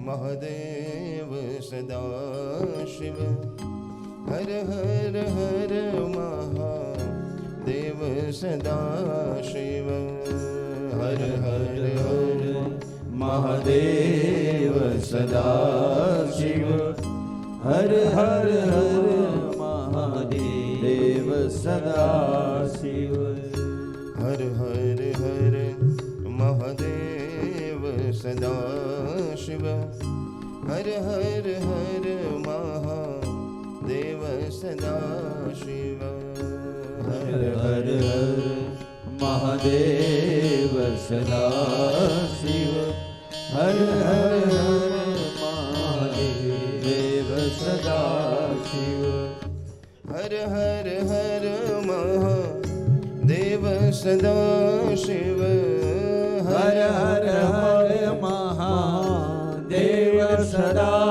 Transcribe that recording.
महादेव सदा शिव हर हर हर महादेव सदा शिव हर हर हर महादेव सदा शिव हर हर हर महादेव सदा शिव हर हर हर महादेव सदा शिव हर हर हर महादेव सदा शिव हर हर हर महादेव सदा शिव हर हर हर महादेव सदा शिव हर हर हर महादेव सदा शिव हर हर हर महादेव सदा